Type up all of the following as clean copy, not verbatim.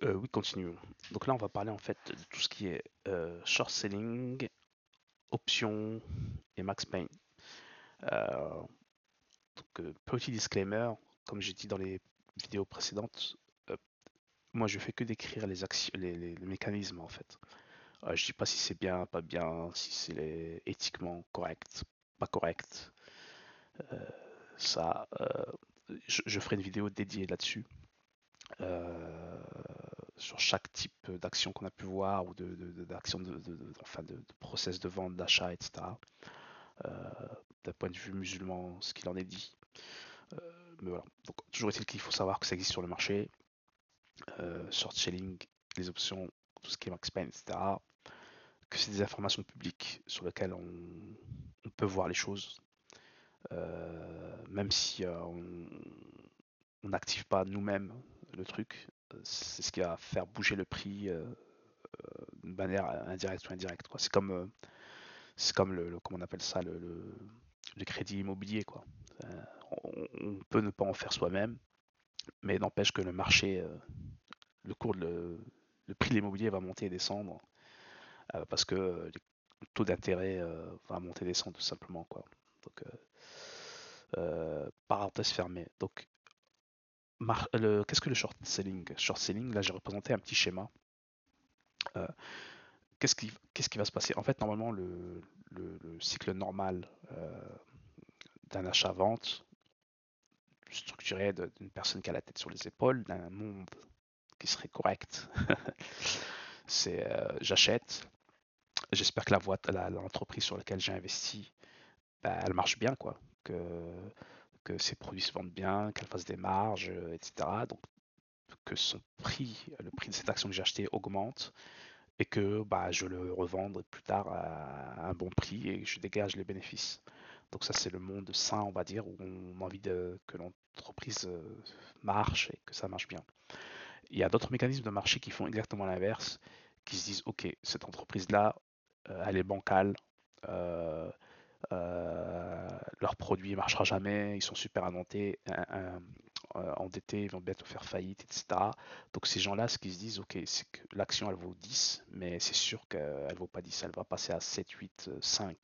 Oui, continuons. Donc là, on va parler en fait de tout ce qui est short selling, options et max pain. Euh, Petit disclaimer, comme j'ai dit dans les vidéos précédentes, euh, moi je fais que décrire les actions, les mécanismes en fait. Je dis pas si c'est bien, pas bien, si c'est éthiquement correct, pas correct. Euh, je ferai une vidéo dédiée là-dessus. euh, sur chaque type d'action qu'on a pu voir ou d'action enfin de process de vente, d'achat, etc. Euh, D'un point de vue musulman, ce qu'il en est dit. Mais voilà. Donc, toujours est-il qu'il faut savoir que ça existe sur le marché. Short selling, les options, tout ce qui est max pain, etc. Que c'est des informations publiques sur lesquelles on peut voir les choses. Même si on n'active pas nous-mêmes le truc, c'est ce qui va faire bouger le prix de manière indirecte ou indirecte, quoi. C'est comme comment on appelle ça, le crédit immobilier, quoi. Euh, on peut ne pas en faire soi-même, mais n'empêche que le marché, le cours le prix de l'immobilier va monter et descendre parce que le taux d'intérêt va monter et descendre tout simplement, quoi. Donc, parenthèse fermée. Donc, qu'est-ce que le short selling? Short selling, là j'ai représenté un petit schéma. Euh, qu'est-ce qui va se passer? En fait, normalement, le cycle normal d'un achat-vente structuré d'une personne qui a la tête sur les épaules, d'un monde qui serait correct. C'est j'achète, j'espère que l'entreprise sur laquelle j'ai investi, bah, elle marche bien, quoi. Que ses produits se vendent bien, qu'elle fasse des marges, etc. Donc que son prix, le prix de cette action que j'ai achetée augmente et que bah, je le revende plus tard à un bon prix et je dégage les bénéfices. Donc ça c'est le monde sain, on va dire, où on a envie que l'entreprise marche et que ça marche bien. Il y a d'autres mécanismes de marché qui font exactement l'inverse, qui se disent ok, cette entreprise-là, elle est bancale, euh, leur produit ne marchera jamais, ils sont super endettés, ils vont bientôt faire faillite, etc. Donc ces gens-là, ce qu'ils se disent, ok, c'est que l'action elle vaut 10, mais c'est sûr qu'elle ne vaut pas 10, elle va passer à 7, 8, 5,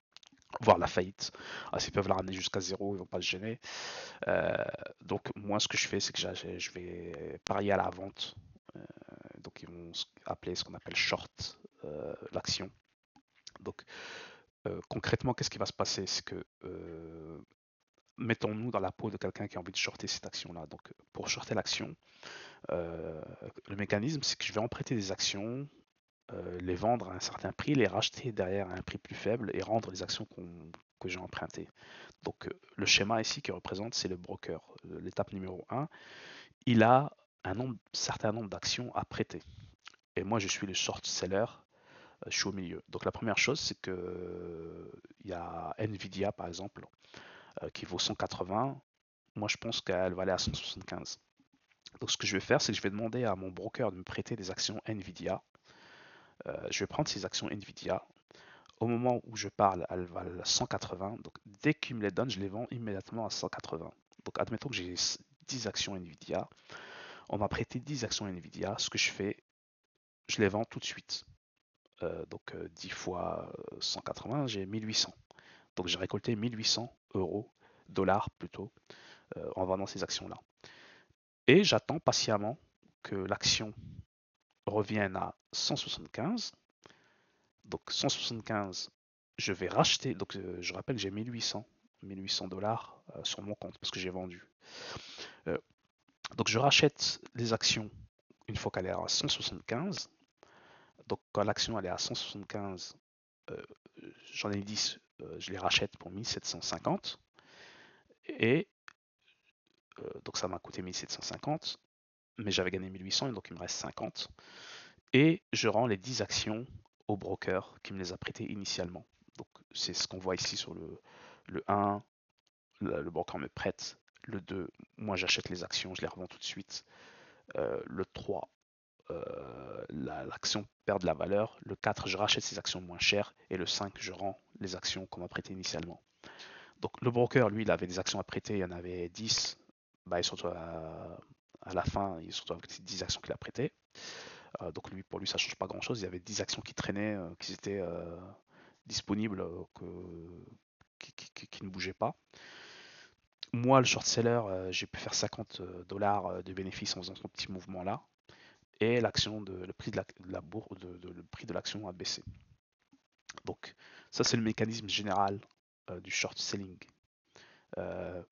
voire la faillite. Ah, ils peuvent la ramener jusqu'à 0, ils vont pas se gêner. Euh, donc moi ce que je fais, c'est que je vais parier à la vente. Donc ils vont appeler ce qu'on appelle short l'action. Donc concrètement, qu'est-ce qui va se passer? C'est que mettons-nous dans la peau de quelqu'un qui a envie de shorter cette action-là. Donc pour shorter l'action, le mécanisme, c'est que je vais emprunter des actions, les vendre à un certain prix, les racheter derrière à un prix plus faible et rendre les actions que j'ai empruntées. Donc le schéma ici qui représente, c'est le broker. L'étape numéro 1, il a certain nombre d'actions à prêter. Et moi, je suis le short seller, je suis au milieu. Donc la première chose, c'est que il y a Nvidia, par exemple, qui vaut 180. Moi, je pense qu'elle va aller à 175. Donc ce que je vais faire, c'est que je vais demander à mon broker de me prêter des actions Nvidia. Je vais prendre ces actions Nvidia. Au moment où je parle, elles valent 180. Donc dès qu'il me les donne, je les vends immédiatement à 180. Donc admettons que j'ai 10 actions Nvidia. On m'a prêté 10 actions Nvidia. Ce que je fais, je les vends tout de suite. Donc 10 fois 180, j'ai 1800. Donc j'ai récolté 1800 euros, dollars plutôt, en vendant ces actions-là. Et j'attends patiemment que l'action revienne à 175. Donc 175, je vais racheter. Donc je rappelle que j'ai 1800 dollars sur mon compte parce que j'ai vendu. Euh, donc je rachète les actions une fois qu'elle est à 175. Donc quand l'action elle est à 175, euh, j'en ai 10, je les rachète pour 1750. Et donc ça m'a coûté 1750, mais j'avais gagné 1800, donc il me reste 50. Et je rends les 10 actions au broker qui me les a prêtées initialement. Donc c'est ce qu'on voit ici sur le 1, le broker me prête. Le 2, moi j'achète les actions, je les revends tout de suite. Le 3, l'action perd de la valeur. Le 4, je rachète ces actions moins chères. Et le 5, je rends les actions qu'on m'a prêtées initialement. Donc le broker, lui, il avait des actions à prêter, il y en avait 10. Bah, il se retrouve à la fin, il se retrouve avec ces 10 actions qu'il a prêtées. Donc pour lui, ça change pas grand-chose. Il y avait 10 actions qui traînaient, qui étaient disponibles, qui ne bougeaient pas. Moi, le short seller, j'ai pu faire 50 dollars de bénéfices en faisant ce petit mouvement-là. Et le prix de la bourse, le prix de l'action a baissé. Donc, ça, c'est le mécanisme général du short selling. Là,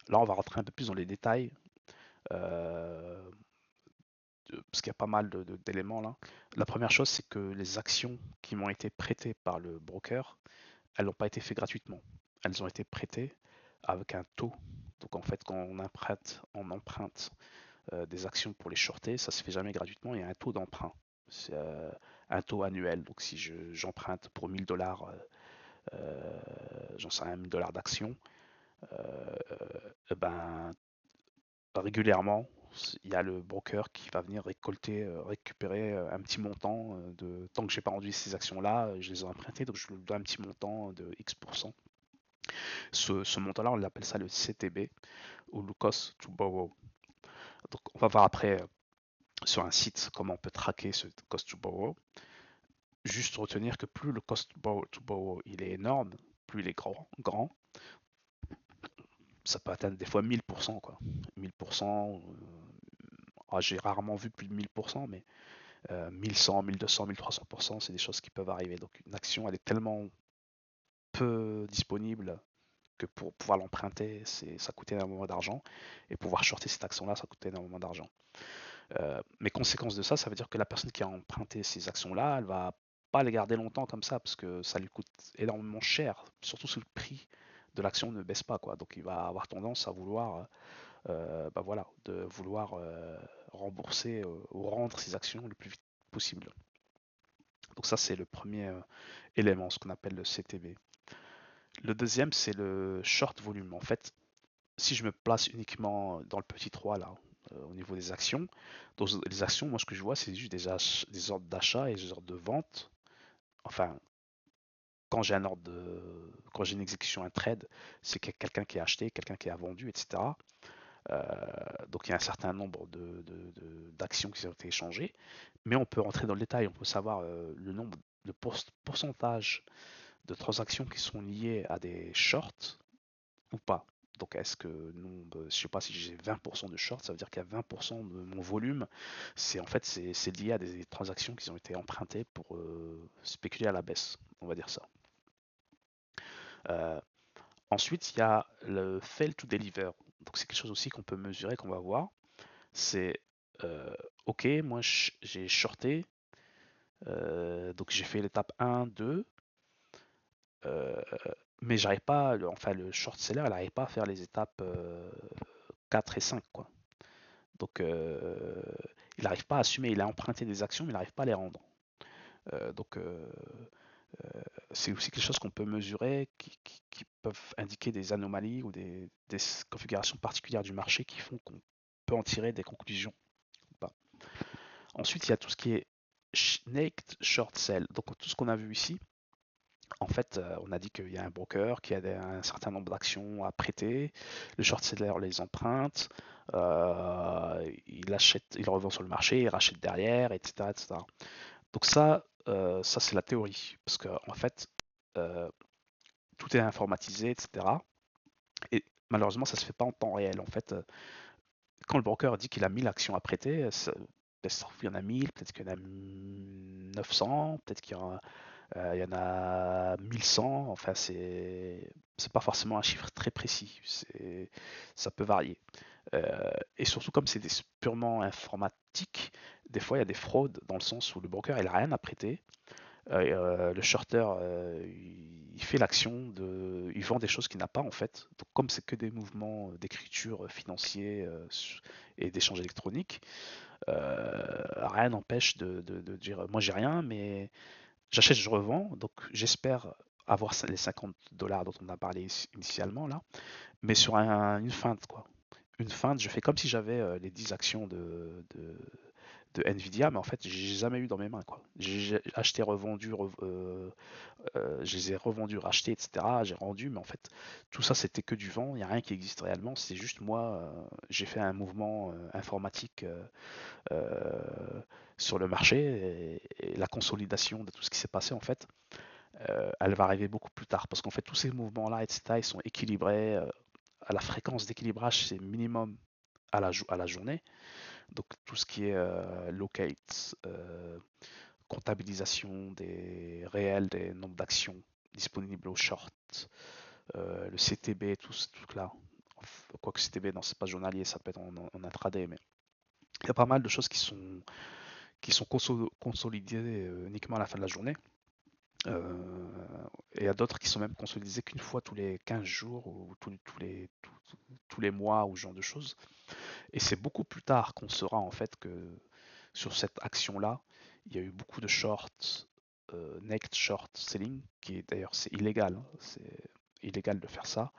on va rentrer un peu plus dans les détails, euh, parce qu'il y a pas mal d'éléments là. La première chose, c'est que les actions qui m'ont été prêtées par le broker, elles n'ont pas été faites gratuitement. Elles ont été prêtées avec un taux. Donc en fait, quand on emprunte des actions pour les shorter, ça se fait jamais gratuitement. Il y a un taux d'emprunt. C'est un taux annuel. Donc si j'emprunte pour 1000 dollars, j'en sais rien, 1000 dollars d'actions, ben régulièrement, il y a le broker qui va venir récupérer un petit montant tant que j'ai pas rendu ces actions-là, je les ai empruntées, donc je lui dois un petit montant de X%. Ce montant-là, on appelle ça le CTB ou le cost to borrow. Donc on va voir après sur un site comment on peut traquer ce cost to borrow. Juste retenir que plus le cost to borrow il est énorme, plus il est grand, ça peut atteindre des fois 1000%, quoi. 1000%, j'ai rarement vu plus de 1000%, mais 1100, 1200, 1300%, c'est des choses qui peuvent arriver. Donc une action, elle est tellement peu disponible que pour pouvoir l'emprunter, ça coûte énormément d'argent. Et pouvoir shorter cette action-là, ça coûte énormément d'argent. Mais conséquence de ça, ça veut dire que la personne qui a emprunté ces actions-là, elle va pas les garder longtemps comme ça, parce que ça lui coûte énormément cher, surtout si le prix de l'action ne baisse pas, quoi. Donc il va avoir tendance à vouloir, voilà, de vouloir rembourser ou rendre ses actions le plus vite possible. Donc ça, c'est le premier élément, ce qu'on appelle le CTB. Le deuxième, c'est le short volume. En fait, si je me place uniquement dans le petit 3 là, au niveau des actions, donc les actions, moi ce que je vois, c'est juste des ordres d'achat et des ordres de vente. Enfin, quand j'ai une exécution, un trade, c'est quelqu'un qui a acheté, quelqu'un qui a vendu, etc. Donc il y a un certain nombre d'actions qui ont été échangées, mais on peut rentrer dans le détail, on peut savoir le nombre de pourcentage de transactions qui sont liées à des shorts ou pas. Donc est-ce que je sais pas si j'ai 20% de shorts, ça veut dire qu'il y a 20% de mon volume, c'est lié à des transactions qui ont été empruntées pour spéculer à la baisse, on va dire ça. Euh, Ensuite, il y a le fail to deliver. Donc c'est quelque chose aussi qu'on peut mesurer, qu'on va voir. C'est ok, moi j'ai shorté, donc j'ai fait l'étape 1, 2, euh, mais j'arrive pas, enfin le short seller, il n'arrive pas à faire les étapes 4 et 5, quoi. Donc il n'arrive pas à assumer, il a emprunté des actions, mais il n'arrive pas à les rendre. Donc c'est aussi quelque chose qu'on peut mesurer, qui peuvent indiquer des anomalies ou des configurations particulières du marché qui font qu'on peut en tirer des conclusions ou pas. Ensuite, il y a tout ce qui est naked short sell. Donc tout ce qu'on a vu ici, en fait, on a dit qu'il y a un broker qui a un certain nombre d'actions à prêter. Le short seller les emprunte, il revend sur le marché, il rachète derrière, etc., etc. Donc ça c'est la théorie, parce qu'en en fait, euh, tout est informatisé, etc. Et malheureusement, ça se fait pas en temps réel. En fait, quand le broker dit qu'il a 1000 actions à prêter, il y en a 1000, peut-être qu'il y en a 900, peut-être il y en a 1100. Enfin, c'est pas forcément un chiffre très précis. Ça peut varier. Et surtout, comme c'est purement informatique, des fois il y a des fraudes dans le sens où le broker il a rien à prêter. Le shorter il fait l'action il vend des choses qu'il n'a pas en fait. Donc comme c'est que des mouvements d'écriture financiers et d'échanges électroniques, rien n'empêche de dire moi j'ai rien, mais j'achète, je revends, donc j'espère avoir les 50 dollars dont on a parlé initialement là, mais sur une feinte quoi. Une feinte, je fais comme si j'avais les 10 actions de Nvidia, mais en fait, j'ai jamais eu dans mes mains, quoi. J'ai acheté, revendu, je les ai revendus, rachetés, etc. J'ai rendu, mais en fait, tout ça, c'était que du vent. Il n'y a rien qui existe réellement. C'est juste moi, j'ai fait un mouvement informatique euh, sur le marché et la consolidation de tout ce qui s'est passé, en fait, elle va arriver beaucoup plus tard. Parce qu'en fait, tous ces mouvements-là, etc., ils sont équilibrés. À la fréquence d'équilibrage, c'est minimum à la journée. Donc tout ce qui est locate, comptabilisation des réels, des nombres d'actions disponibles au short, le CTB, tout ce truc-là. Quoique CTB, non, c'est pas journalier, ça peut être en intraday, mais il y a pas mal de choses qui sont consolidées uniquement à la fin de la journée. Et il y a d'autres qui sont même consolidées qu'une fois tous les 15 jours ou tous les mois ou ce genre de choses. Et c'est beaucoup plus tard qu'on saura en fait que sur cette action-là, il y a eu beaucoup de shorts, naked short selling, qui est d'ailleurs c'est illégal, hein, c'est illégal de faire ça.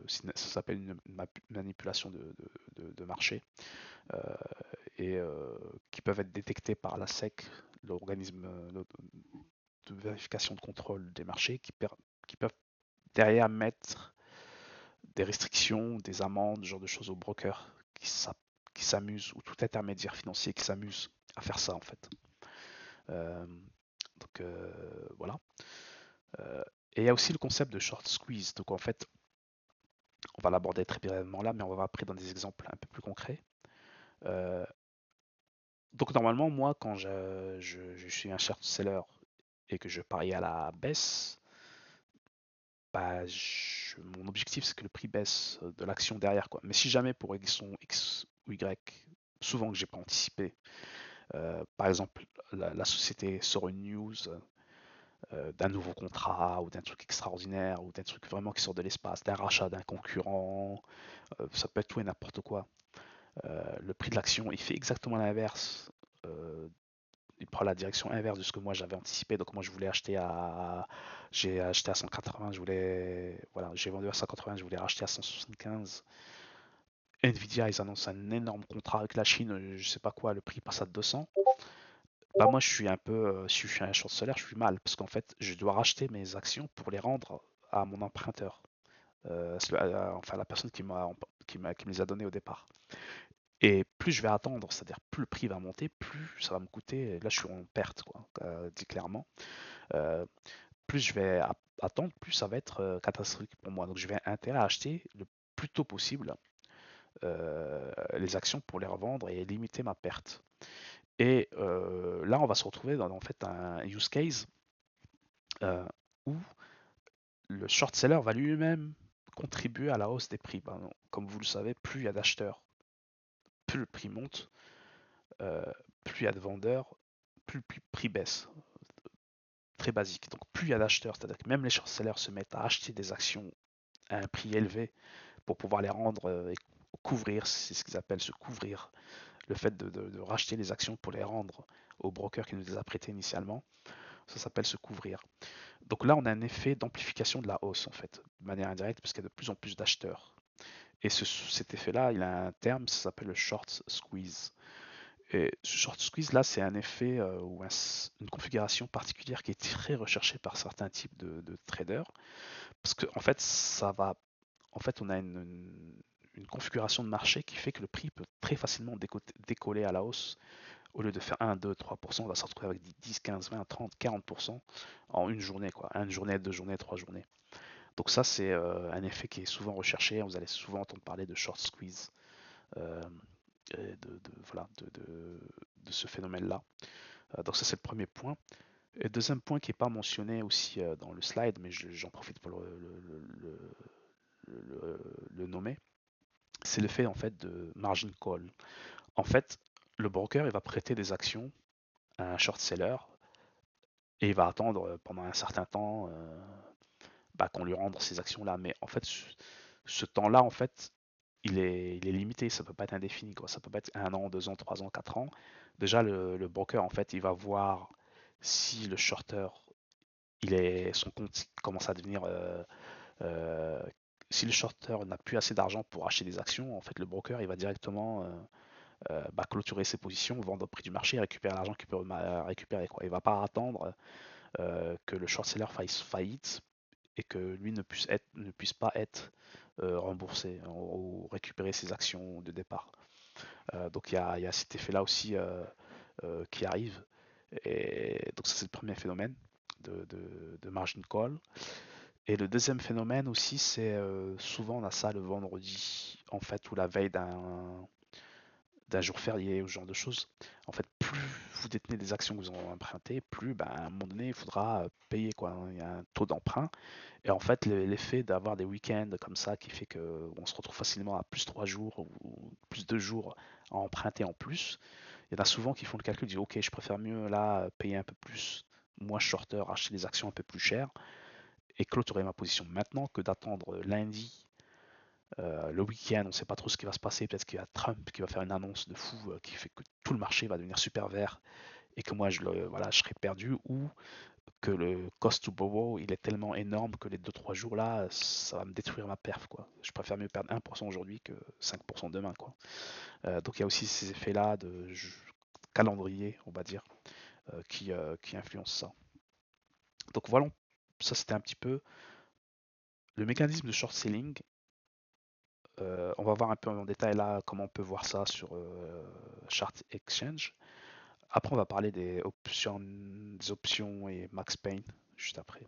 Ça s'appelle une manipulation de marché euh, et qui peuvent être détectés par la SEC, l'organisme de vérification de contrôle des marchés, qui peuvent derrière mettre des restrictions, des amendes, ce genre de choses aux brokers qui s'amusent, ou tout intermédiaire financier qui s'amuse à faire ça en fait. Euh, voilà. Et il y a aussi le concept de short squeeze. Donc en fait, on va l'aborder très brièvement là, mais on va après dans des exemples un peu plus concrets. Euh, donc normalement, moi, quand je suis un short seller et que je parie à la baisse, bah, mon objectif c'est que le prix baisse de l'action derrière, quoi. Mais si jamais pour X ou Y, souvent que j'ai pas anticipé, par exemple la société sort une news d'un nouveau contrat ou d'un truc extraordinaire ou d'un truc vraiment qui sort de l'espace, d'un rachat d'un concurrent, ça peut être tout et n'importe quoi. Le prix de l'action, il fait exactement l'inverse. Euh, il prend la direction inverse de ce que moi j'avais anticipé. Donc moi je voulais j'ai acheté à 180, voilà, j'ai vendu à 180, je voulais racheter à 175. Nvidia, ils annoncent un énorme contrat avec la Chine, je sais pas quoi, le prix passe à 200. Bah moi je suis un peu, si je suis un short seller, je suis mal parce qu'en fait je dois racheter mes actions pour les rendre à mon emprunteur, enfin la personne qui me les a données au départ. Et plus je vais attendre, c'est-à-dire plus le prix va monter, plus ça va me coûter. Là, je suis en perte, quoi, dit clairement. Euh, plus je vais attendre, plus ça va être catastrophique pour moi. Donc, je vais intérêt à acheter le plus tôt possible les actions pour les revendre et limiter ma perte. Et là, on va se retrouver dans en fait un use case euh, où le short seller va lui-même contribuer à la hausse des prix. Ben, comme vous le savez, plus il y a d'acheteurs, plus le prix monte, euh, plus il y a de vendeurs, plus le prix baisse. Très basique. Donc plus il y a d'acheteurs, c'est-à-dire que même les short-sellers se mettent à acheter des actions à un prix élevé pour pouvoir les rendre et couvrir, c'est ce qu'ils appellent se couvrir, le fait de racheter les actions pour les rendre au broker qui nous les a prêtées initialement, ça s'appelle se couvrir. Donc là, on a un effet d'amplification de la hausse en fait, de manière indirecte, parce qu'il y a de plus en plus d'acheteurs. Et cet effet-là, il a un terme, ça s'appelle le short squeeze. Et ce short squeeze là, c'est un effet ou une configuration particulière qui est très recherchée par certains types de traders, parce que en fait, on a une configuration de marché qui fait que le prix peut très facilement décoller à la hausse. Au lieu de faire 1, 2, 3%, on va se retrouver avec 10, 15, 20, 30, 40% en une journée, quoi. Une journée, deux journées, trois journées. Donc ça, c'est un effet qui est souvent recherché. Vous allez souvent entendre parler de short squeeze, euh, voilà, de ce phénomène-là. Donc ça, c'est le premier point. Et deuxième point qui n'est pas mentionné aussi dans le slide, mais j'en profite pour le nommer, c'est le fait en fait de margin call. En fait, le broker il va prêter des actions à un short seller et il va attendre pendant un certain temps qu'on lui rende ces actions-là. Mais en fait, ce temps-là, en fait, il est limité. Ça peut pas être indéfini, quoi. Ça peut pas être 1 an, 2 ans, 3 ans, 4 ans. Déjà, le broker, en fait, il va voir si le shorter, son compte commence à devenir si le shorter n'a plus assez d'argent pour acheter des actions, en fait, le broker, il va directement clôturer ses positions, vendre au prix du marché et récupérer l'argent qu'il peut récupérer, quoi. Il va pas attendre que le short seller fasse faillite et que lui ne puisse pas être remboursé ou récupérer ses actions de départ. Donc il y a cet effet-là aussi qui arrive. Et donc ça c'est le premier phénomène de margin call. Et le deuxième phénomène aussi, c'est souvent on a ça le vendredi, en fait, ou la veille d'un jour férié ou ce genre de choses. En fait, plus vous détenez des actions que vous ont empruntées, plus à un moment donné, il faudra payer, quoi. Il y a un taux d'emprunt. Et en fait, l'effet d'avoir des week-ends comme ça qui fait qu'on se retrouve facilement à plus 3 jours ou plus 2 jours à emprunter en plus. Il y en a souvent qui font le calcul, disent ok, je préfère mieux là payer un peu plus, moins shorter, acheter des actions un peu plus chères et clôturer ma position maintenant que d'attendre lundi, le week-end. On ne sait pas trop ce qui va se passer. Peut-être qu'il y a Trump qui va faire une annonce de fou qui fait que tout le marché va devenir super vert et que moi voilà, je serai perdu, ou que le cost to borrow il est tellement énorme que les 2-3 jours là ça va me détruire ma perf, quoi. Je préfère mieux perdre 1% aujourd'hui que 5% demain, quoi. Donc il y a aussi ces effets là de calendrier, on va dire, qui influencent ça. Donc voilà, ça c'était un petit peu le mécanisme de short selling. On va voir un peu en détail là comment on peut voir ça sur Chart Exchange. Après on va parler des options et Max Payne juste après.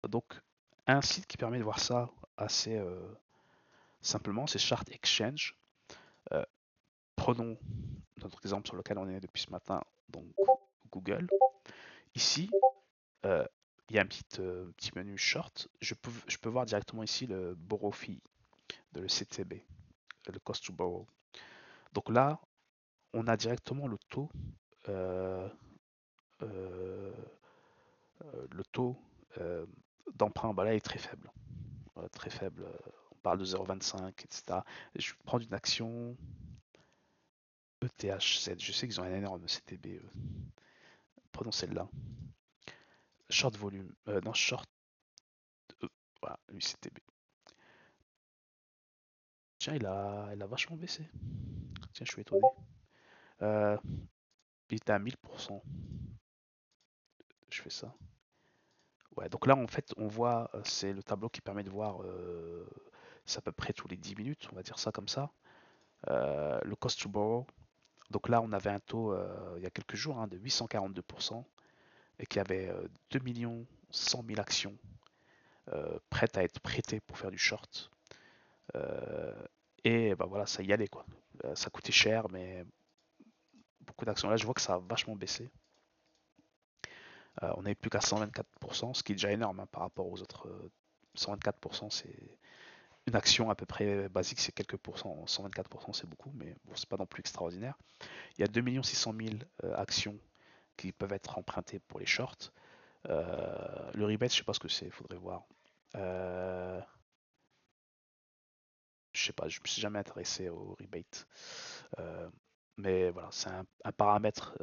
Donc un site qui permet de voir ça assez simplement, c'est Chart Exchange. Euh, Prenons notre exemple sur lequel on est depuis ce matin, donc Google. Ici, euh, il y a un petit menu short. Je peux voir directement ici le borrow fee de le CTB, le cost to borrow. Donc là, on a directement euh, euh, le taux d'emprunt. Bah là, il est très faible, très faible. On parle de 0,25, etc. Je prends une action ETH7. Je sais qu'ils ont un énorme CTB. Prenons celle-là. Short volume, non, short E. Voilà, lui CTB. Tiens, il a vachement baissé. Tiens, je suis étonné. Euh, il était à 1000%. Je fais ça. Ouais, donc là, en fait, on voit, c'est le tableau qui permet de voir, c'est à peu près tous les 10 minutes, on va dire ça comme ça. Le cost to borrow. Donc là, on avait un taux il y a quelques jours de 842% et qui avait 2 100 000 actions prêtes à être prêtées pour faire du short. Euh, et bah voilà, ça y allait, quoi. Ça coûtait cher, mais beaucoup d'actions. Là, je vois que ça a vachement baissé. On n'est plus qu'à 124%, ce qui est déjà énorme par rapport aux autres. 124%, c'est une action à peu près basique, c'est quelques pourcents. 124%, c'est beaucoup, mais bon, c'est pas non plus extraordinaire. Il y a 2 600 000 actions qui peuvent être empruntées pour les shorts. Le rebate, je sais pas ce que c'est, il faudrait voir. Je sais pas, je me suis jamais intéressé au rebate. Euh, mais voilà, c'est un paramètre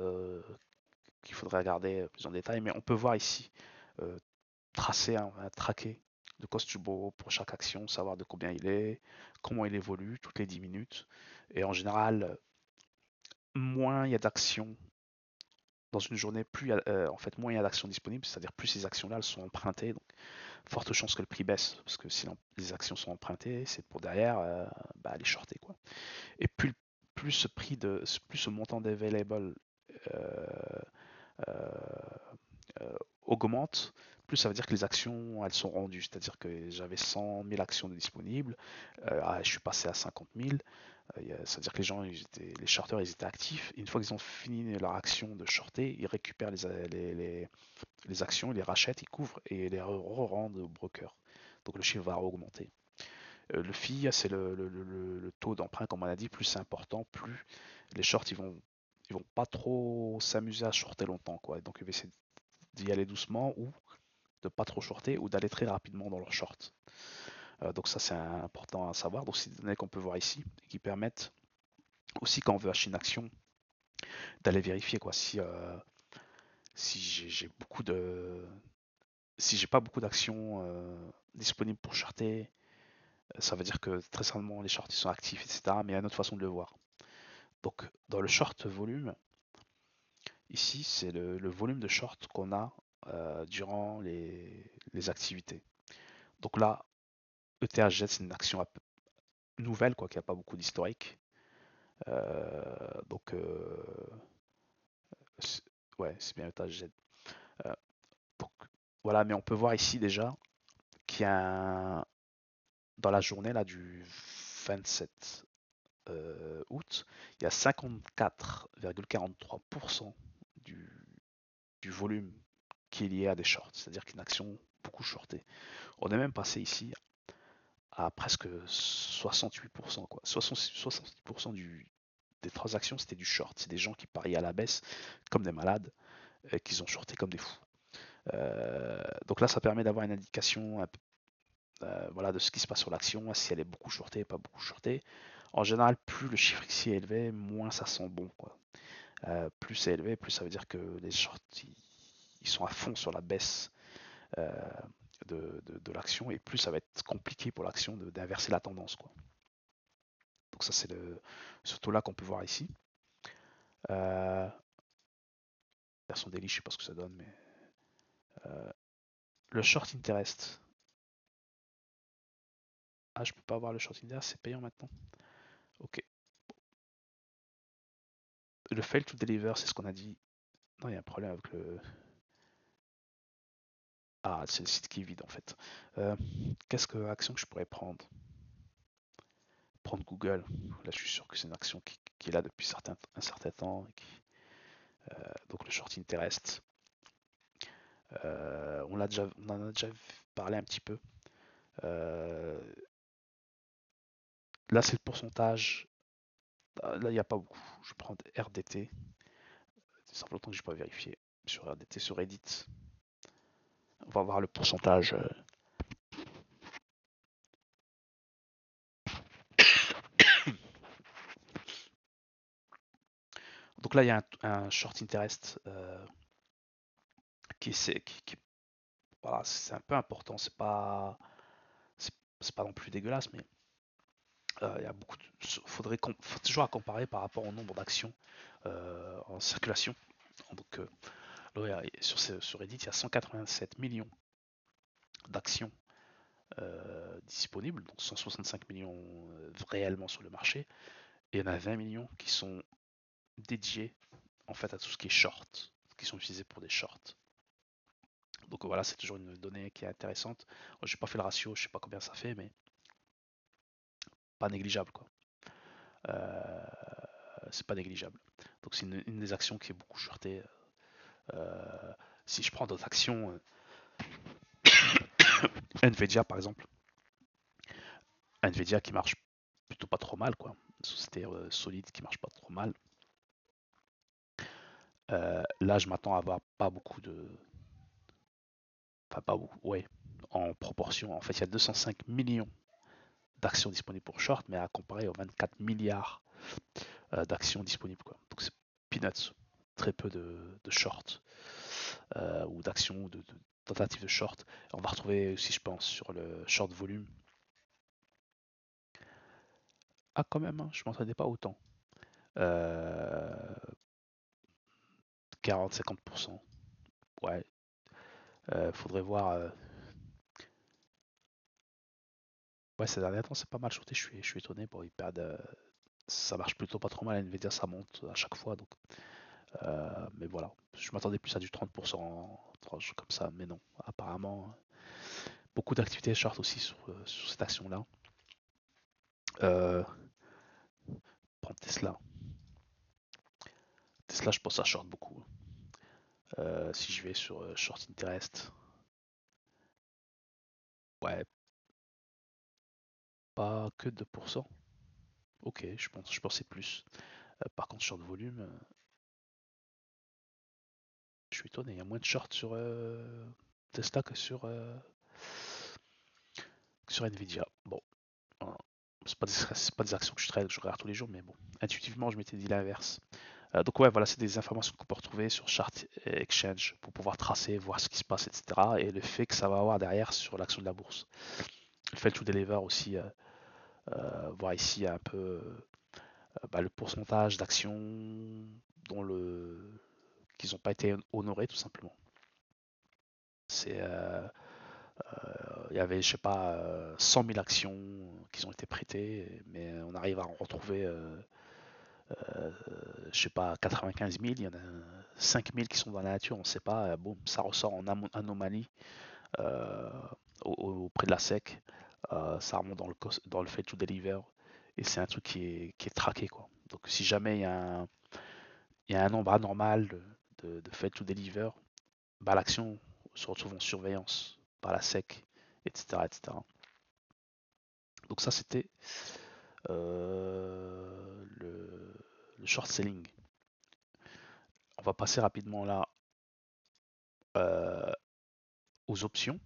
qu'il faudrait regarder plus en détail. Mais on peut voir ici, euh, traquer le cost to borrow pour chaque action, savoir de combien il est, comment il évolue toutes les 10 minutes. Et en général, moins il y a d'actions dans une journée, en fait, moins il y a d'actions disponibles, c'est-à-dire plus ces actions-là elles sont empruntées. Donc, forte chance que le prix baisse, parce que si les actions sont empruntées, c'est pour derrière les shorter, quoi. Et plus plus ce montant d'available euh, euh, augmente, plus ça veut dire que les actions elles sont rendues. C'est-à-dire que j'avais 100 000 actions disponibles, je suis passé à 50 000. Ça veut dire que les shorters ils étaient actifs. Et une fois qu'ils ont fini leur action de shorter, ils récupèrent les actions, ils les rachètent, ils couvrent et les re-rendent au broker. Donc le chiffre va augmenter. Le FI, c'est le taux d'emprunt, comme on a dit, plus c'est important, plus les shorts ils vont pas trop s'amuser à shorter longtemps, quoi. Donc ils vont essayer d'y aller doucement ou de pas trop shorter ou d'aller très rapidement dans leur short. Donc ça c'est important à savoir. Donc c'est des données qu'on peut voir ici et qui permettent aussi quand on veut acheter une action d'aller vérifier, quoi, si j'ai beaucoup de si j'ai pas beaucoup d'actions disponibles pour shorter, ça veut dire que très certainement les shorts ils sont actifs, etc. Mais il y a une autre façon de le voir. Donc dans le short volume, ici c'est le volume de short qu'on a durant les activités. Donc là, ETHZ c'est une action un peu nouvelle, quoi, qui n'a pas beaucoup d'historique. Donc ouais, c'est bien ETHZ. Euh, donc voilà, mais on peut voir ici déjà qu'il y a dans la journée là du 27 août, il y a 54,43% du, du volume qui est lié à des shorts, c'est-à-dire qu'une action beaucoup shortée. On est même passé ici à presque 68%, quoi. 70% des transactions, c'était du short. C'est des gens qui parient à la baisse comme des malades, qu'ils ont shorté comme des fous. Donc là, ça permet d'avoir une indication voilà, de ce qui se passe sur l'action, si elle est beaucoup shortée, pas beaucoup shortée. En général, plus le chiffre ici est élevé, moins ça sent bon, quoi. Plus c'est élevé, plus ça veut dire que les shorts ils sont à fond sur la baisse euh, de l'action, et plus ça va être compliqué pour l'action d'inverser la tendance, quoi. Donc ça c'est surtout là qu'on peut voir ici. Version daily, je sais pas ce que ça donne, mais le short interest. Ah, je peux pas voir le short interest, c'est payant maintenant. Ok. Le fail to deliver, c'est ce qu'on a dit. Non, il y a un problème avec le. Ah, c'est le site qui est vide en fait. Qu'est-ce que action que je pourrais prendre? Prendre Google. Là, je suis sûr que c'est une action qui est là depuis un certain temps. Donc le short interest. On en a déjà parlé un petit peu. Là, c'est le pourcentage. Là, il n'y a pas beaucoup. Je vais prendre RDT. C'est simple longtemps que je n'ai pas vérifié sur RDT, sur Reddit. On va voir le pourcentage. Donc là, il y a un short interest voilà, c'est un peu important. C'est pas non plus dégueulasse, mais il y a beaucoup faut toujours à comparer par rapport au nombre d'actions en circulation. Donc sur Reddit, il y a 187 millions d'actions disponibles, donc 165 millions réellement sur le marché, et il y en a 20 millions qui sont dédiés en fait à tout ce qui est short, qui sont utilisés pour des shorts. Donc voilà, c'est toujours une donnée qui est intéressante. J'ai pas fait le ratio, je sais pas combien ça fait, mais pas négligeable, quoi. Euh, c'est pas négligeable. Donc c'est une des actions qui est beaucoup shortée. Si je prends d'autres actions, Nvidia par exemple, Nvidia qui marche plutôt pas trop mal, quoi. Une société solide qui marche pas trop mal. Là, je m'attends à avoir pas beaucoup de. Enfin, pas beaucoup, ouais, en proportion. En fait, il y a 205 millions d'actions disponibles pour short, mais à comparer aux 24 milliards d'actions disponibles, quoi. Donc c'est peanuts. Très peu de short ou d'actions ou de tentatives de short. On va retrouver aussi, je pense, sur le short volume. Ah, quand même, hein, je m'entendais pas autant. 40-50%. Ouais. Faudrait voir. Ouais, ces derniers temps, c'est pas mal shorté. Je suis étonné. Bon, ils perdent. Ça marche plutôt pas trop mal. Nvidia, ça monte à chaque fois. Donc, mais voilà. Je m'attendais plus à du 30%, comme ça. Mais non. Apparemment, beaucoup d'activités short aussi sur cette action-là. Prendre Tesla. Tesla, je pense à short beaucoup. Si je vais sur short interest. Ouais, pas que 2%. Ok, je pensais plus. Par contre, short volume, je suis étonné. Il y a moins de short sur Tesla que sur Nvidia. Bon, voilà. C'est pas des actions que je regarde tous les jours, mais bon, intuitivement, je m'étais dit l'inverse. Donc ouais, voilà, c'est des informations qu'on peut retrouver sur Chart Exchange pour pouvoir tracer, voir ce qui se passe, etc. Et le fait que ça va avoir derrière sur l'action de la bourse. Le fail to deliver aussi, voir ici un peu le pourcentage d'actions dont qu'ils n'ont pas été honorés tout simplement. C'est il y avait, je sais pas, 100 000 actions qui ont été prêtées, mais on arrive à en retrouver, je sais pas, 95 000, il y en a 5 000 qui sont dans la nature, on ne sait pas, boum, ça ressort en anomalie euh, auprès de la SEC, ça remonte dans le fait to deliver, et c'est un truc qui est traqué, quoi. Donc si jamais il y a un nombre anormal de fait to deliver, bah, l'action se retrouve en surveillance par la SEC, etc., etc. Donc ça, c'était le short selling. On va passer rapidement là euh, aux options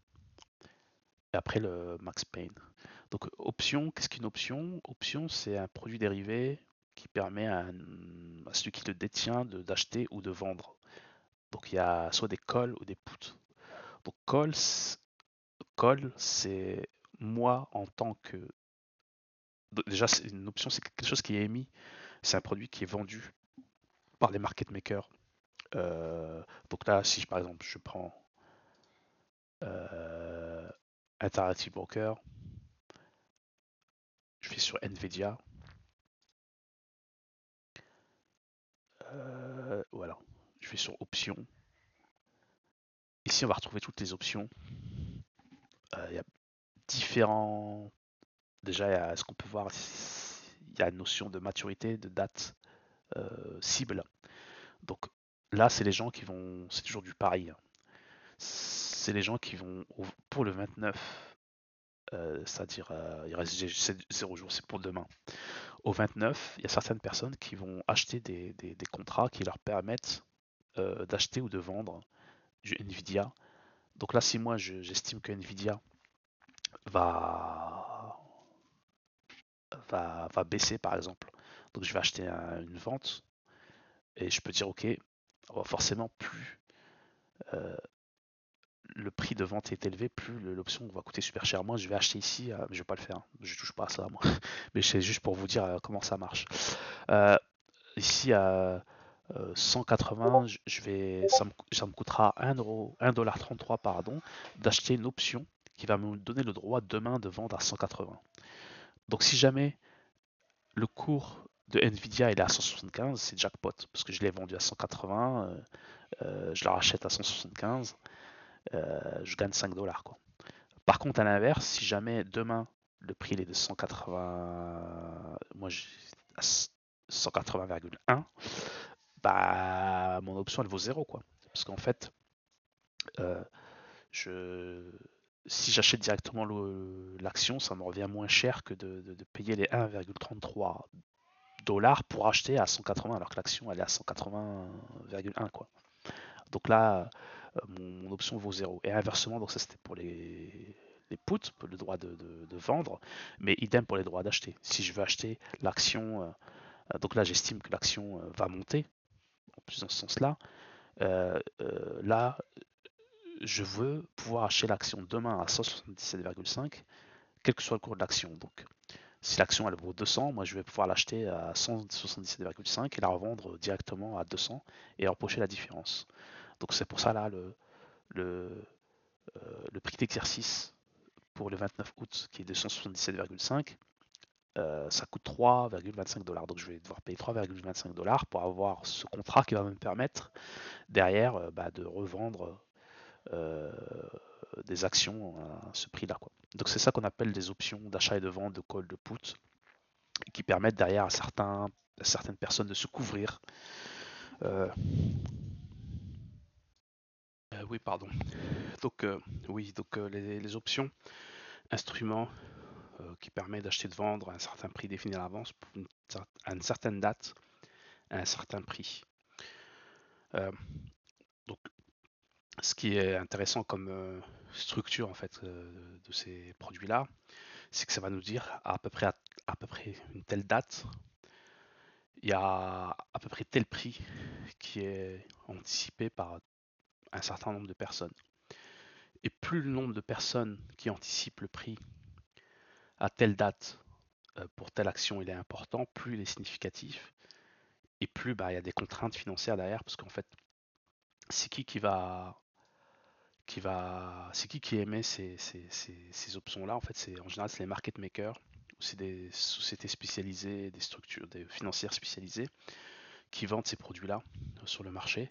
et après le Max Payne. Donc option, qu'est-ce qu'une option? Option, c'est un produit dérivé qui permet à celui qui le détient d'acheter ou de vendre. Donc il y a soit des calls ou des puts. Donc call, c'est moi en tant que... Déjà, une option, c'est quelque chose qui est émis. C'est un produit qui est vendu par les market makers. Donc là, si par exemple je prends euh, Interactive Broker, je vais sur Nvidia, voilà, je vais sur options. Ici, on va retrouver toutes les options. Il y a différents. Déjà, il y a ce qu'on peut voir, il y a une notion de maturité, de date cible. Donc là, c'est les gens qui vont. C'est toujours du pari, hein. C'est les gens qui vont pour le 29, c'est-à-dire il reste 0 jours, c'est pour demain. Au 29, il y a certaines personnes qui vont acheter des contrats qui leur permettent d'acheter ou de vendre du Nvidia. Donc là, si moi j'estime que Nvidia va, va baisser par exemple, donc je vais acheter une vente et je peux dire ok, forcément plus le prix de vente est élevé, plus l'option va coûter super cher. Moi, je vais acheter ici, mais je vais pas le faire, hein. Je touche pas à ça, moi. Mais c'est juste pour vous dire comment ça marche. Euh, Ici à 180, ça me coûtera 1,33 pardon, d'acheter une option qui va me donner le droit demain de vendre à 180. Donc si jamais le cours de Nvidia il est à 175, c'est jackpot parce que je l'ai vendu à 180, je la rachète à 175, je gagne 5 dollars quoi. Par contre à l'inverse, si jamais demain le prix il est de 180, moi j'ai 180,1, bah mon option elle vaut zéro quoi. Parce qu'en fait, euh, je, si j'achète directement l'action, ça me revient moins cher que de payer les 1,33 dollars pour acheter à 180 alors que l'action elle est à 180,1 quoi. Donc là, mon option vaut zéro. Et inversement, donc ça c'était pour les puts, pour le droit de vendre, mais idem pour les droits d'acheter. Si je veux acheter l'action, donc là j'estime que l'action va monter, en plus dans ce sens-là, là je veux pouvoir acheter l'action demain à 177,5, quel que soit le cours de l'action. Donc, si l'action elle vaut 200, moi je vais pouvoir l'acheter à 177,5 et la revendre directement à 200 et empocher la différence. Donc c'est pour ça là le, le prix d'exercice pour le 29 août qui est de 177,5, ça coûte 3,25 dollars. Donc je vais devoir payer 3,25 dollars pour avoir ce contrat qui va me permettre derrière de revendre euh, des actions à ce prix-là, quoi. Donc c'est ça qu'on appelle des options d'achat et de vente de call de put qui permettent derrière à certaines personnes de se couvrir. Euh, oui, pardon. Donc oui, donc les options, instruments qui permettent d'acheter et de vendre à un certain prix défini à l'avance pour à une certaine date, à un certain prix. Euh, donc ce qui est intéressant comme structure en fait de ces produits-là, c'est que ça va nous dire à peu près une telle date, il y a à peu près tel prix qui est anticipé par un certain nombre de personnes. Et plus le nombre de personnes qui anticipent le prix à telle date pour telle action il est important, plus il est significatif, et plus bah, il y a des contraintes financières derrière, parce qu'en fait, c'est c'est qui émet ces options-là? En fait, en général, c'est les market makers, ou c'est des sociétés spécialisées, des structures des financières spécialisées qui vendent ces produits-là sur le marché.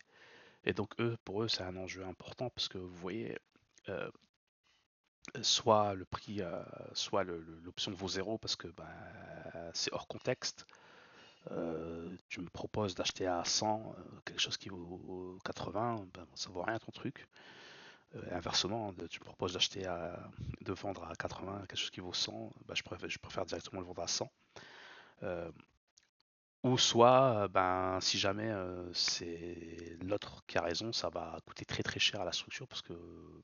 Et donc, pour eux, c'est un enjeu important parce que vous voyez, euh, soit le prix, soit l'option vaut zéro parce que bah, c'est hors contexte. Tu me proposes d'acheter à 100 quelque chose qui vaut 80, ben, ça vaut rien ton truc. Inversement, tu me proposes de vendre à 80 quelque chose qui vaut 100, ben, je préfère directement le vendre à 100. Euh, ou soit, ben, si jamais c'est l'autre qui a raison, ça va coûter très très cher à la structure parce que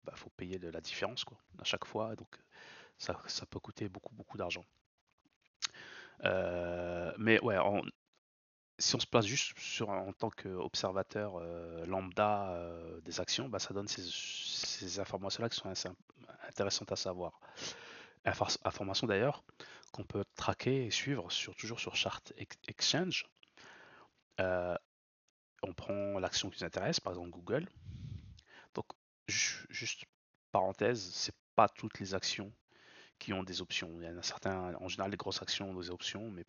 bah, faut payer la différence quoi, à chaque fois. Donc ça peut coûter beaucoup beaucoup d'argent. Mais ouais, si on se place juste en tant qu'observateur lambda des actions, bah, ça donne ces informations-là qui sont assez intéressantes à savoir. Informations d'ailleurs qu'on peut traquer et suivre toujours sur Chart Exchange. Euh, on prend l'action qui nous intéresse, par exemple Google. Donc, juste parenthèse, c'est pas toutes les actions qui ont des options. Il y en a certains, en général, les grosses actions ont des options, mais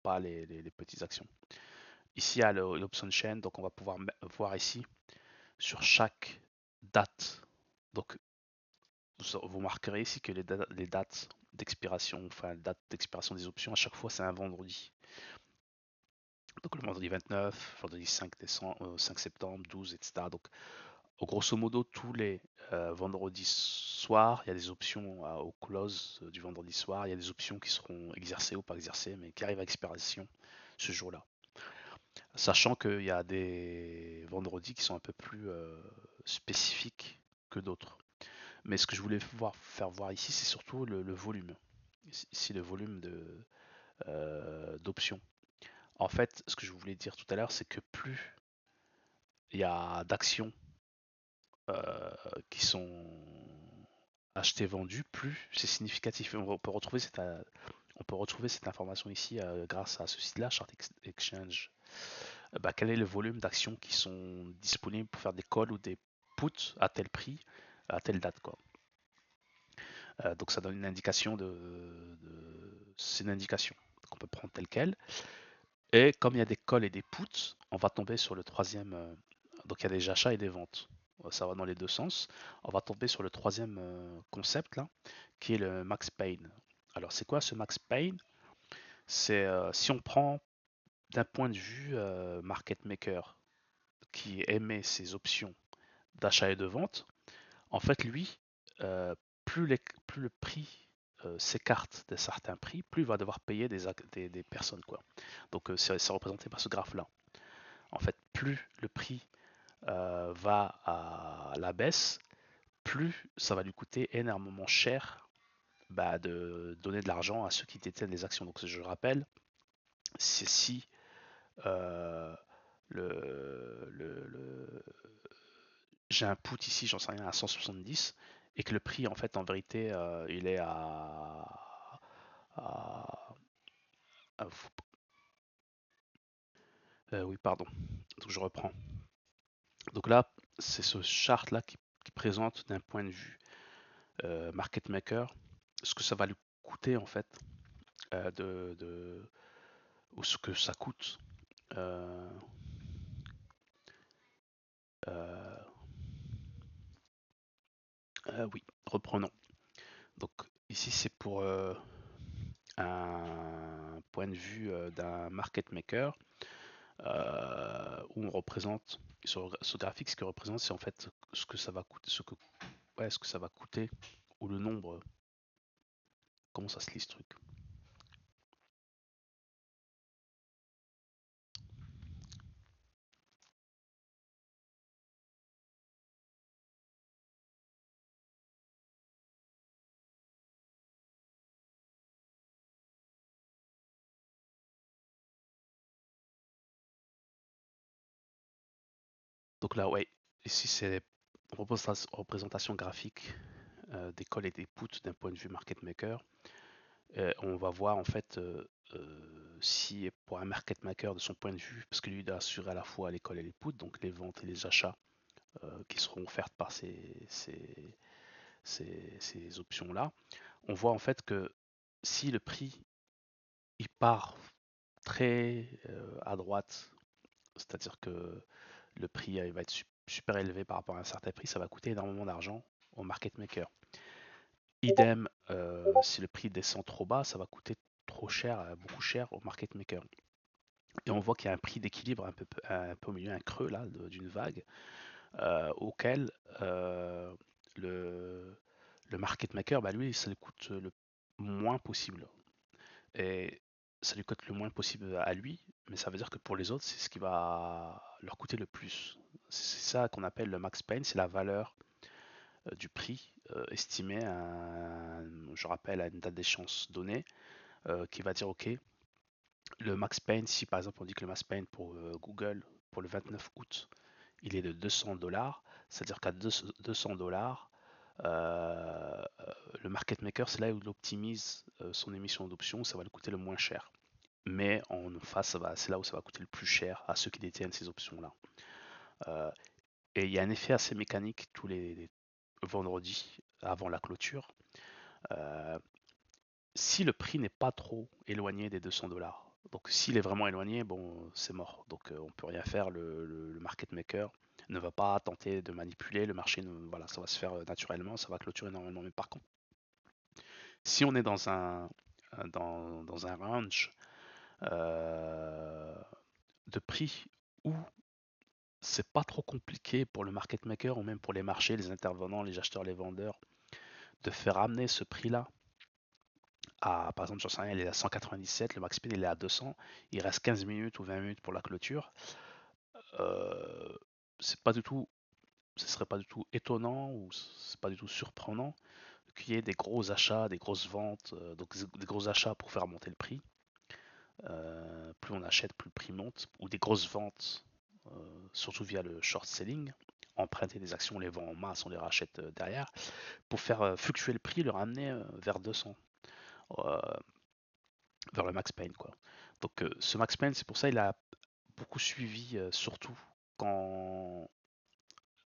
pas les petites actions. Ici, il y a l'option chain, donc on va pouvoir voir ici sur chaque date. Donc, vous marquerez ici que les dates d'expiration, enfin, date d'expiration des options, à chaque fois, c'est un vendredi. Donc, le vendredi 29, vendredi 5 décembre, 5 septembre, 12, etc. Donc, grosso modo, tous les vendredis soirs, il y a des options au close du vendredi soir, il y a des options qui seront exercées ou pas exercées, mais qui arrivent à expiration ce jour-là. Sachant qu'il y a des vendredis qui sont un peu plus spécifiques que d'autres. Mais ce que je voulais faire voir ici, c'est surtout le volume. Ici, le volume d'options. En fait, ce que je voulais dire tout à l'heure, c'est que plus il y a d'actions qui sont achetées, vendues, plus c'est significatif. On peut retrouver cette information ici grâce à ce site-là, Chart Exchange. Bah, quel est le volume d'actions qui sont disponibles pour faire des calls ou des puts à tel prix, à telle date, quoi. Donc ça donne une indication c'est une indication qu'on peut prendre telle quelle. Et comme il y a des calls et des puts, on va tomber sur le troisième. Donc il y a des achats et des ventes. Ça va dans les deux sens. On va tomber sur le troisième concept là, qui est le max pain. Alors c'est quoi ce max pain? C'est si on prend d'un point de vue market maker qui émet ses options d'achat et de vente, en fait lui, euh, plus le prix s'écarte de certains prix, plus il va devoir payer des personnes, quoi. Donc c'est représenté par ce graphe-là. En fait, plus le prix va à la baisse, plus ça va lui coûter énormément cher bah, de donner de l'argent à ceux qui détiennent les actions. Donc je rappelle, c'est si euh, j'ai un put ici, j'en sais rien, à 170, et que le prix, en fait, en vérité, il est à- à- oui, pardon. Donc je reprends. Donc là, c'est ce chart-là qui présente d'un point de vue market maker ce que ça va lui coûter, en fait, ou ce que ça coûte. Euh, euh, oui, reprenons. Donc ici, c'est pour un point de vue d'un market maker où on représente sur ce graphique, ce que représente, c'est en fait ce que ça va coûter, ce que ça va coûter ou le nombre. Comment ça se lit ce truc? Donc là, ouais, ici c'est représentation graphique des calls et des puts d'un point de vue market maker. On va voir en fait si pour un market maker de son point de vue, parce que lui il doit assurer à la fois l'école et les puts, donc les ventes et les achats qui seront offertes par ces options-là, on voit en fait que si le prix il part très à droite, c'est-à-dire que le prix il va être super élevé par rapport à un certain prix, ça va coûter énormément d'argent au market maker. Idem, si le prix descend trop bas, ça va coûter trop cher, beaucoup cher au market maker. Et on voit qu'il y a un prix d'équilibre un peu au milieu, un creux là d'une vague, auquel le, le market maker, bah lui, ça lui coûte le moins possible. Et ça lui coûte le moins possible à lui, mais ça veut dire que pour les autres, c'est ce qui va leur coûter le plus. C'est ça qu'on appelle le max pain, c'est la valeur du prix estimé je rappelle, à une date d'échéance donnée, qui va dire ok, le max pain, si par exemple on dit que le max pain pour Google pour le 29 août, il est de 200 $, c'est-à-dire qu'à 200 $, euh, le market maker, c'est là où il optimise son émission d'options, ça va le coûter le moins cher. Mais en face, c'est là où ça va coûter le plus cher à ceux qui détiennent ces options-là. Euh, et il y a un effet assez mécanique tous les vendredis avant la clôture. Euh, Si le prix n'est pas trop éloigné des 200 $, donc s'il est vraiment éloigné, bon, c'est mort. Donc on peut rien faire. Le market maker ne va pas tenter de manipuler le marché. Voilà, ça va se faire naturellement, ça va clôturer normalement. Mais par contre, si on est dans un range euh, de prix où c'est pas trop compliqué pour le market maker ou même pour les marchés, les intervenants, les acheteurs, les vendeurs, de faire amener ce prix-là par exemple, j'en sais rien, il est à 197, le max speed il est à 200, il reste 15 minutes ou 20 minutes pour la clôture. Euh, c'est pas du tout, ce serait pas du tout étonnant ou c'est pas du tout surprenant qu'il y ait des gros achats, des grosses ventes, donc des gros achats pour faire monter le prix. Plus on achète, plus le prix monte, ou des grosses ventes, surtout via le short selling. Emprunter des actions, on les vend en masse, on les rachète derrière, pour faire fluctuer le prix, le ramener vers 200. Euh, Vers le Max Payne, quoi. Donc ce Max Payne, c'est pour ça il a beaucoup suivi, surtout quand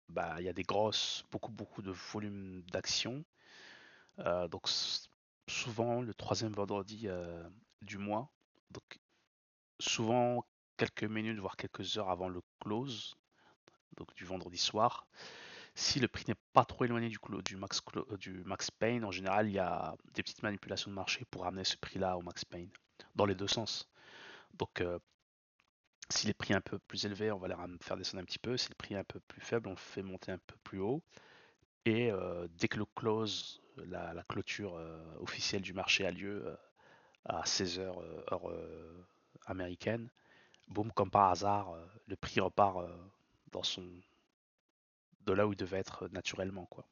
bah, il y a des grosses, beaucoup de volume d'actions. Donc souvent le troisième vendredi du mois. Donc souvent quelques minutes, voire quelques heures avant le close, donc du vendredi soir. Si le prix n'est pas trop éloigné du max Payne, en général, il y a des petites manipulations de marché pour ramener ce prix-là au Max Payne, dans les deux sens. Donc, si les prix un peu plus élevés, on va les faire descendre un petit peu. Si le prix est un peu plus faible, on le fait monter un peu plus haut. Et dès que le close, la clôture officielle du marché a lieu à 16 h heure américaine, boum, comme par hasard, le prix repart dans de là où il devait être naturellement, quoi.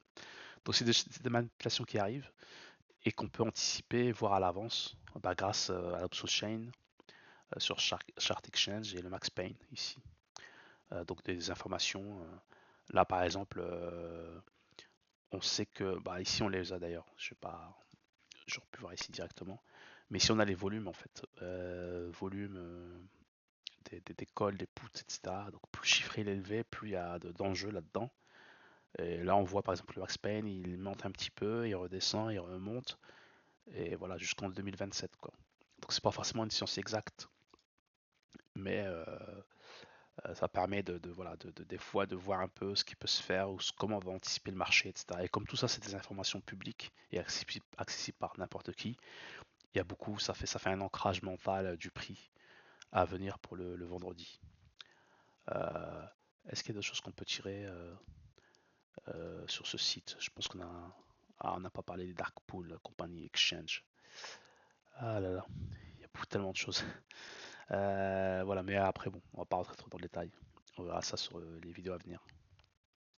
Donc c'est des manipulations qui arrivent et qu'on peut anticiper, voir à l'avance, bah, grâce à l'option chain sur Chart Exchange et le Max Payne ici. Donc des informations. Là, par exemple, on sait que, bah, ici on les a d'ailleurs. Je sais pas, j'aurais pu voir ici directement. Mais ici on a les volumes en fait, volume des calls, des puts, etc. Donc plus chiffré il est élevé, plus il y a d'enjeux là-dedans. Et là on voit par exemple le Max Payne, il monte un petit peu, il redescend, il remonte, et voilà jusqu'en 2027 quoi. Donc c'est pas forcément une science exacte, mais ça permet voilà, des fois de voir un peu ce qui peut se faire ou comment on va anticiper le marché, etc. Et comme tout ça, c'est des informations publiques et accessibles par n'importe qui, il y a beaucoup, ça fait un ancrage mental du prix à venir pour le vendredi. Euh, Est-ce qu'il y a d'autres choses qu'on peut tirer sur ce site? Je pense on n'a pas parlé des dark pools, compagnie exchange. Ah là là, il y a tellement de choses. Voilà, mais après, bon, on va pas rentrer trop dans le détail. On verra ça sur les vidéos à venir.